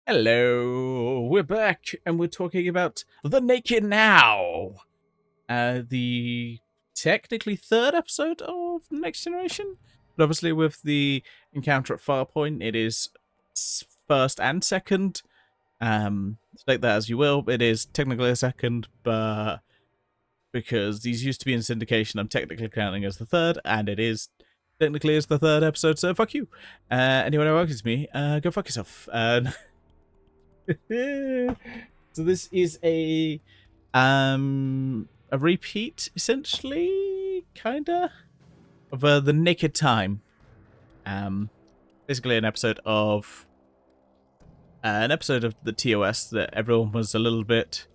Hello, we're back and we're talking about The Naked Now. The technically third episode of Next Generation, but obviously with the encounter at Farpoint, it is first and second. Take that as you will. It is technically a second, but because these used to be in syndication, I'm technically counting as the third, and it is technically as the third episode. So fuck you. Anyone who argues me, go fuck yourself. So this is a repeat, essentially, kinda, of The Naked Time. Basically an episode of the TOS that everyone was a little bit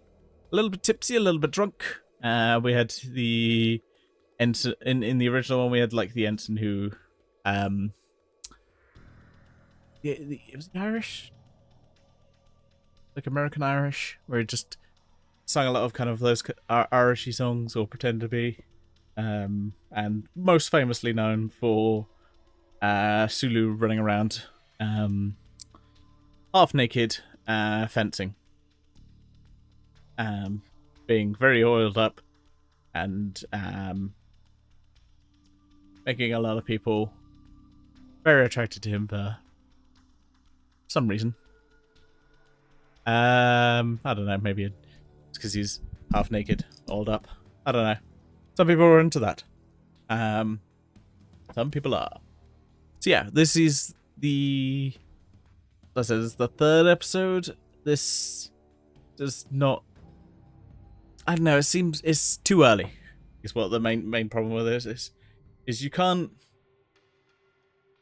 tipsy, a little bit drunk. We had the ensign in the original one. We had like the ensign who, it was Irish, like American Irish, where he just sung a lot of kind of those Irishy songs, or pretend to be, and most famously known for Sulu running around half naked, fencing, being very oiled up, and making a lot of people very attracted to him for some reason. I don't know, maybe it's because he's half naked, oiled up. I don't know. Some people are into that. Some people are. So yeah, this is the third episode. This does not. I don't know. It seems it's too early. Is what the main problem with this is you can't.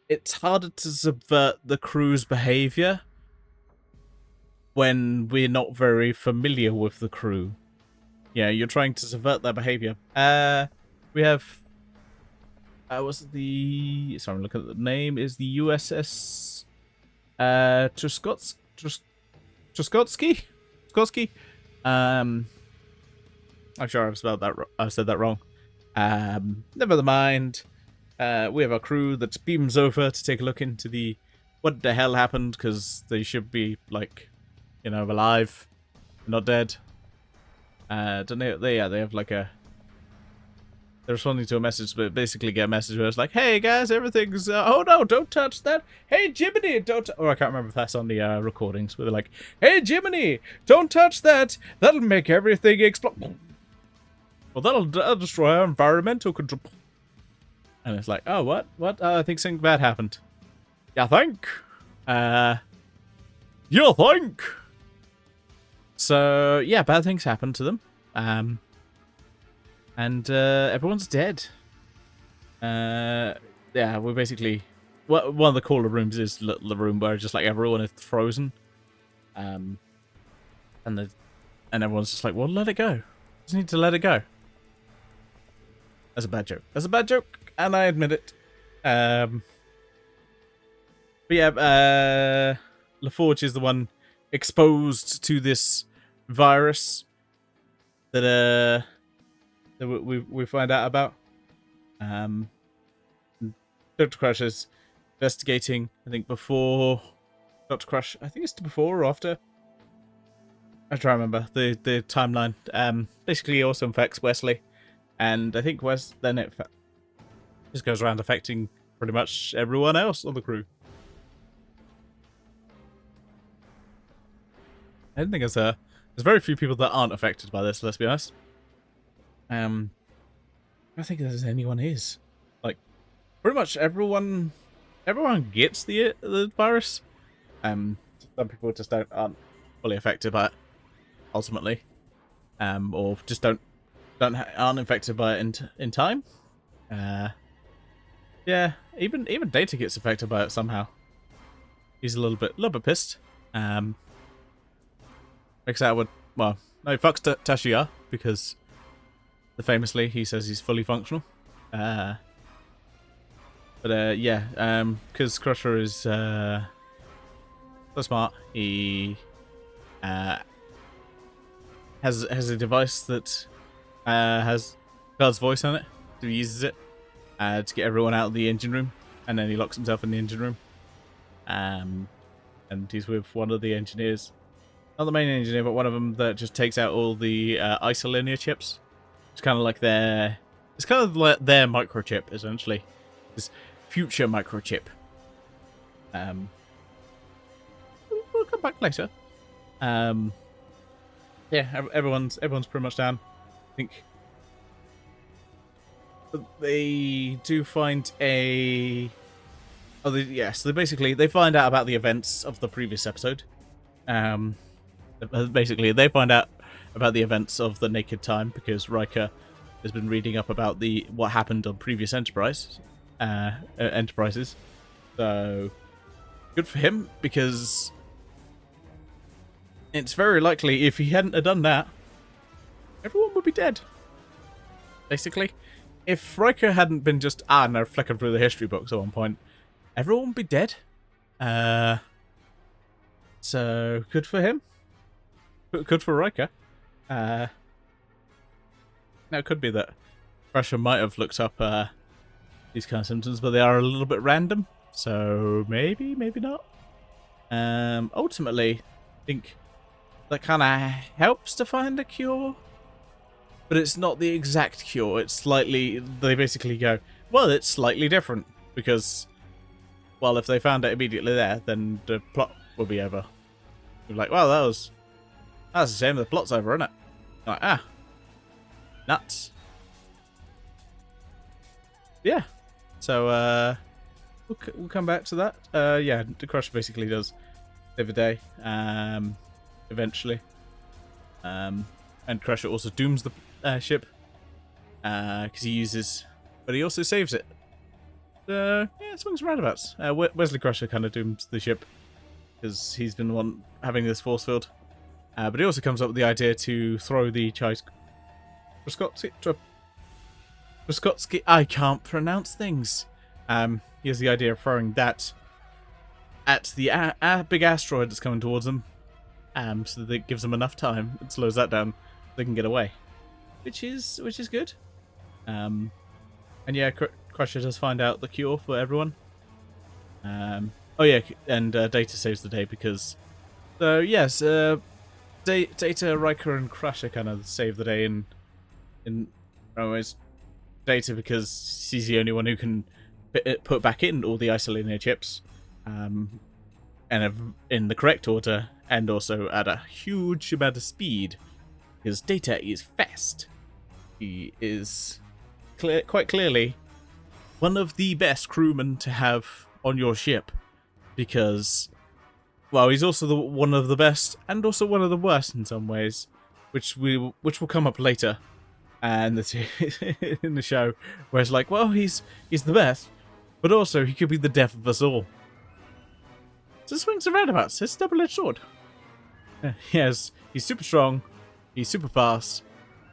It's harder to subvert the crew's behavior when we're not very familiar with the crew. Yeah, you're trying to subvert their behavior. We have. What's the? Sorry, I'm looking at the name. Is the USS Truskotsky? I'm sure I've said that wrong. Never mind. We have a crew that beams over to take a look into what the hell happened, because they should be like, alive, not dead. Don't they have like a. They're responding to a message, but basically get a message where it's like, "Hey guys, everything's oh no, don't touch that. Hey Jiminy, don't." Or I can't remember if that's on the recordings, where they're like, "Hey Jiminy, don't touch that. That'll make everything explode. Well, that'll destroy our environmental control." And it's like, "Oh, what? What? I think something bad happened." You think? You think? So yeah, bad things happen to them. And everyone's dead. Yeah, we're basically. One of the cooler rooms is the room where just like everyone is frozen. And everyone's just like, well, let it go. Just need to let it go. That's a bad joke. That's a bad joke, and I admit it. But yeah, LaForge is the one exposed to this virus that we find out about. Dr. Crush is investigating, I think, before Dr. Crush. I think it's before or after. I try to remember the timeline. Basically, he also infects Wesley, and I think then it just goes around affecting pretty much everyone else on the crew. I don't think there's very few people that aren't affected by this. Let's be honest. I don't think there's anyone is. Like, pretty much everyone gets the virus. Some people just aren't fully affected by it, ultimately, or just aren't infected by it in time. Yeah, even Data gets affected by it somehow. He's a little bit pissed. Makes out with no, he fucks Tashiya because. Famously, he says he's fully functional. Yeah, because Crusher is so smart, he has a device that has God's voice on it, so he uses it to get everyone out of the engine room, and then he locks himself in the engine room. And and he's with one of the engineers. Not the main engineer, but one of them that just takes out all the isolinear chips. It's kind of like their microchip, essentially. This future microchip. We'll come back later. Yeah, everyone's pretty much down. I think they do find a. Oh, so they find out about the events of the previous episode. Basically, they find out about the events of the Naked Time because Riker has been reading up about what happened on previous enterprises. So good for him, because it's very likely if he hadn't have done that, everyone would be dead. Basically, if Riker hadn't been just flicking through the history books at one point, everyone would be dead. So good for him. Good for Riker. Now it could be that Crusher might have looked up these kind of symptoms, but they are a little bit random. So maybe not. Ultimately, I think that kind of helps to find a cure, but it's not the exact cure. It's slightly. They basically go, well, it's slightly different because, well, if they found it immediately there, then the plot will be over. You're like, well, that's a shame. The plot's over, isn't it? Like, nuts. Yeah. So we'll come back to that. Yeah, the Crusher basically does save the day. Eventually. And Crusher also dooms the ship because he uses, but he also saves it. Yeah, swings and roundabouts. Wesley Crusher kind of dooms the ship because he's been the one having this force field. But he also comes up with the idea to throw the Troskotsky. I can't pronounce things. He has the idea of throwing that at the big asteroid that's coming towards them, so that it gives them enough time. It slows that down. They can get away, which is good. And yeah, Crusher does find out the cure for everyone. Oh yeah, and Data saves the day because. So yes, Data, Riker, and Crusher kind of save the day in ways. Data because he's the only one who can put back in all the isolinear chips, and in the correct order, and also at a huge amount of speed. Because Data is fast. He is quite clearly one of the best crewmen to have on your ship, because, well, he's also one of the best and also one of the worst in some ways, which will come up later, and in the show, where it's like, well, he's the best, but also he could be the death of us all. So swings and roundabouts. It's a double-edged sword. Yes, he's super strong, he's super fast,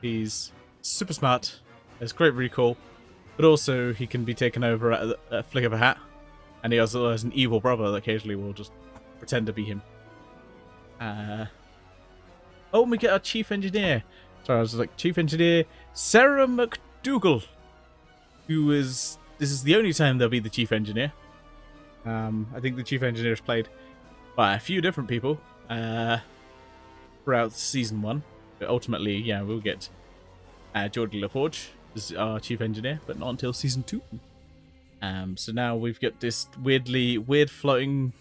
he's super smart, has great recall, but also he can be taken over at a flick of a hat, and he also has an evil brother that occasionally will just pretend to be him. Oh, we get our chief engineer. Sorry, I was like, Chief Engineer Sarah McDougal, this is the only time there'll be the chief engineer. I think the chief engineer is played by a few different people throughout season 1, but ultimately, yeah, we'll get Geordie LaForge as our chief engineer, but not until season 2. So now we've got this weird floating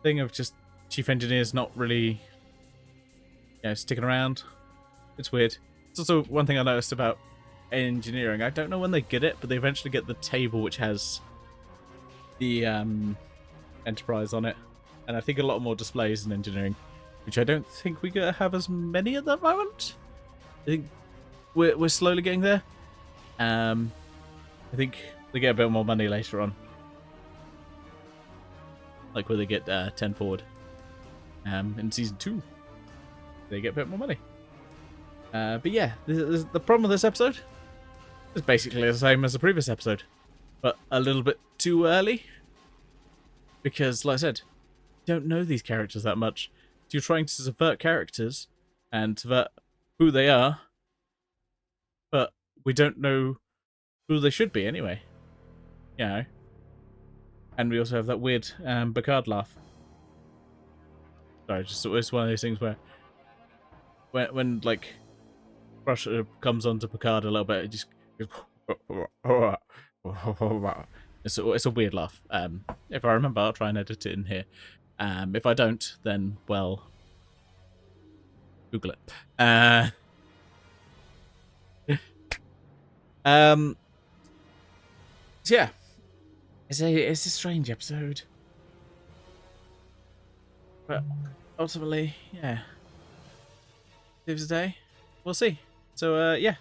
thing of just chief engineers not really, sticking around. It's weird. It's also one thing I noticed about engineering. I don't know when they get it, but they eventually get the table which has the Enterprise on it, and I think a lot more displays in engineering, which I don't think we have as many at the moment. I think we're slowly getting there. I think they get a bit more money later on, like where they get 10 forward. In season 2, they get a bit more money. But yeah, the problem with this episode is basically the same as the previous episode, but a little bit too early. Because, like I said, you don't know these characters that much. So you're trying to subvert characters and subvert who they are, but we don't know who they should be anyway. And we also have that weird Picard laugh. Sorry, just it's one of those things where when like Crush comes onto Picard a little bit, it just goes, it's a weird laugh. If I remember, I'll try and edit it in here. If I don't, then well, Google it. So yeah, it's a strange episode, but ultimately, yeah, saves the day. We'll see. So yeah,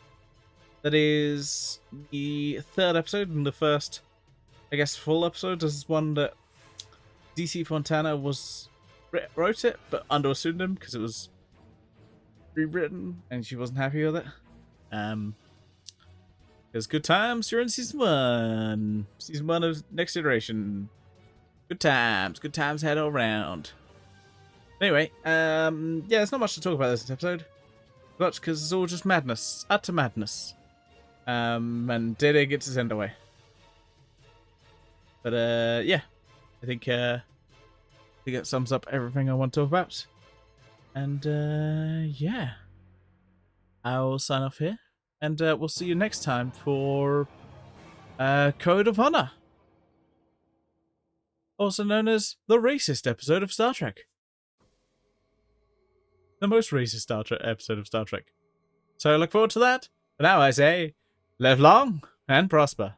that is the third episode and the first, I guess, full episode. This is one that DC Fontana wrote it, but under a pseudonym because it was rewritten and she wasn't happy with it. Because good times, you're in season 1 of Next Iteration. Good times head all round. Anyway, yeah, there's not much to talk about this episode, but because it's all just madness, utter madness. And Dede gets his end away. But yeah, I think that sums up everything I want to talk about. And yeah, I'll sign off here. And we'll see you next time for Code of Honor. Also known as the racist episode of Star Trek. The most racist episode of Star Trek. So I look forward to that. For now I say, live long and prosper.